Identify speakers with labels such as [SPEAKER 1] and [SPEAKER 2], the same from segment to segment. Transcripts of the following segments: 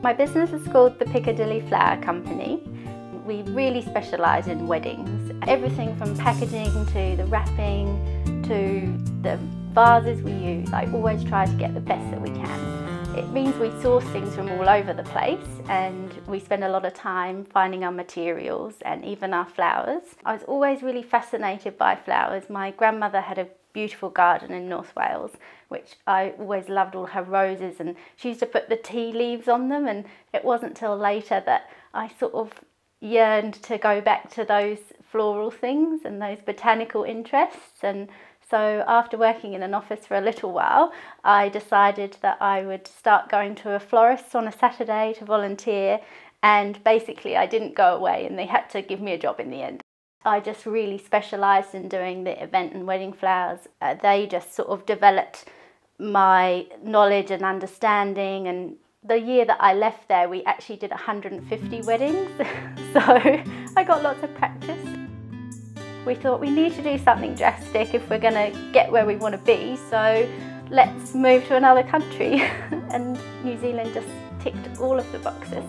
[SPEAKER 1] My business is called the Piccadilly Flower Company. We really specialise in weddings. Everything from packaging to the wrapping to the vases we use. I always try to get the best that we can. It means we source things from all over the place and we spend a lot of time finding our materials and even our flowers. I was always really fascinated by flowers. My grandmother had a beautiful garden in North Wales, which I always loved, all her roses, and she used to put the tea leaves on them, and it wasn't till later that I sort of yearned to go back to those floral things and those botanical interests. And so after working in an office for a little while, I decided that I would start going to a florist on a Saturday to volunteer, and basically I didn't go away and they had to give me a job in the end. I just really specialised in doing the event and wedding flowers. They just sort of developed my knowledge and understanding, and the year that I left there we actually did 150 weddings, so I got lots of practice. We thought we need to do something drastic if we're going to get where we want to be, so let's move to another country. And New Zealand just ticked all of the boxes.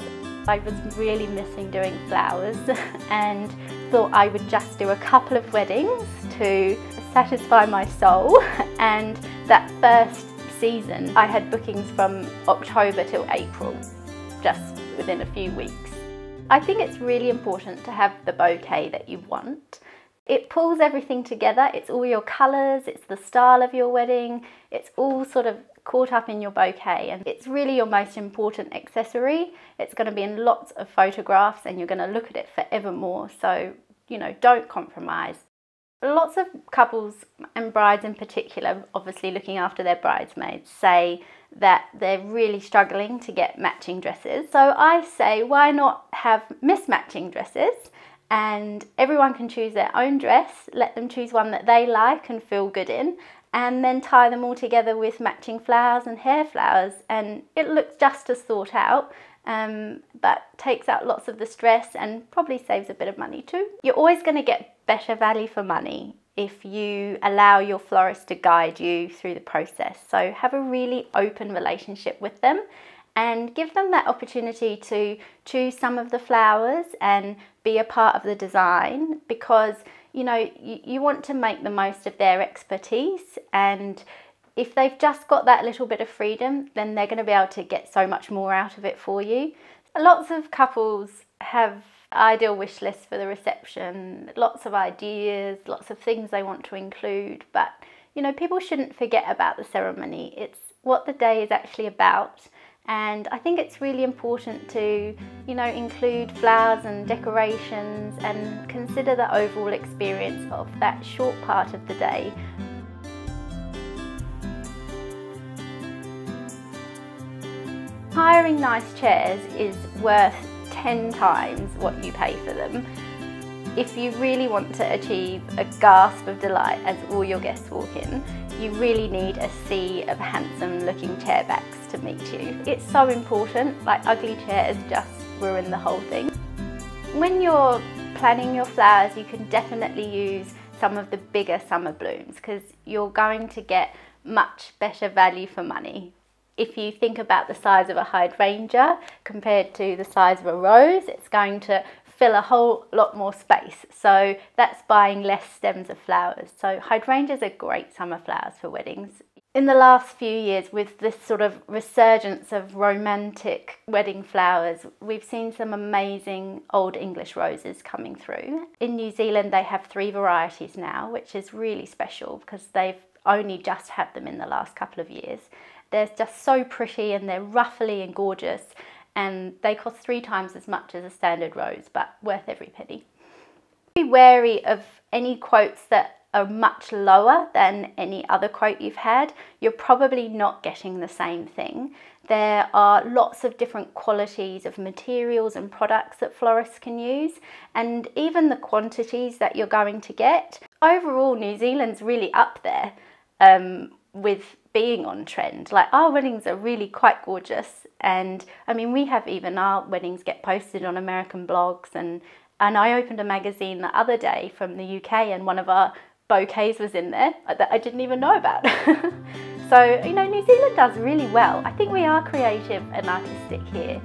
[SPEAKER 1] I was really missing doing flowers and thought I would just do a couple of weddings to satisfy my soul. And that first season I had bookings from October till April, just within a few weeks. I think it's really important to have the bouquet that you want. It pulls everything together. It's all your colours, it's the style of your wedding, it's all sort of caught up in your bouquet, and it's really your most important accessory. It's going to be in lots of photographs and you're going to look at it forevermore, so you know, don't compromise. Lots of couples and brides in particular, obviously looking after their bridesmaids, say that they're really struggling to get matching dresses. So I say, why not have mismatching dresses, and everyone can choose their own dress, let them choose one that they like and feel good in, and then tie them all together with matching flowers and hair flowers, and it looks just as thought out, but takes out lots of the stress and probably saves a bit of money too. You're always going to get better value for money if you allow your florist to guide you through the process. So have a really open relationship with them and give them that opportunity to choose some of the flowers and be a part of the design, because you know, you want to make the most of their expertise, and if they've just got that little bit of freedom, then they're going to be able to get so much more out of it for you. Lots of couples have ideal wish lists for the reception, lots of ideas, lots of things they want to include, but you know, people shouldn't forget about the ceremony. It's what the day is actually about. And I think it's really important to, you know, include flowers and decorations and consider the overall experience of that short part of the day. Hiring nice chairs is worth 10 times what you pay for them. If you really want to achieve a gasp of delight as all your guests walk in, you really need a sea of handsome looking chair backs to meet you. It's so important, like ugly chairs just ruin the whole thing. When you're planning your flowers, you can definitely use some of the bigger summer blooms because you're going to get much better value for money. If you think about the size of a hydrangea compared to the size of a rose, it's going to fill a whole lot more space. So that's buying less stems of flowers. So hydrangeas are great summer flowers for weddings. In the last few years, with this sort of resurgence of romantic wedding flowers, we've seen some amazing old English roses coming through. In New Zealand, they have 3 varieties now, which is really special because they've only just had them in the last couple of years. They're just so pretty and they're ruffly and gorgeous, and they cost 3 times as much as a standard rose, but worth every penny. Be wary of any quotes that are much lower than any other quote you've had. You're probably not getting the same thing. There are lots of different qualities of materials and products that florists can use, and even the quantities that you're going to get. Overall, New Zealand's really up there with being on trend. Like, our weddings are really quite gorgeous, and I mean, we have even our weddings get posted on American blogs, and I opened a magazine the other day from the UK and one of our bouquets was in there that I didn't even know about. So, you know, New Zealand does really well. I think we are creative and artistic here.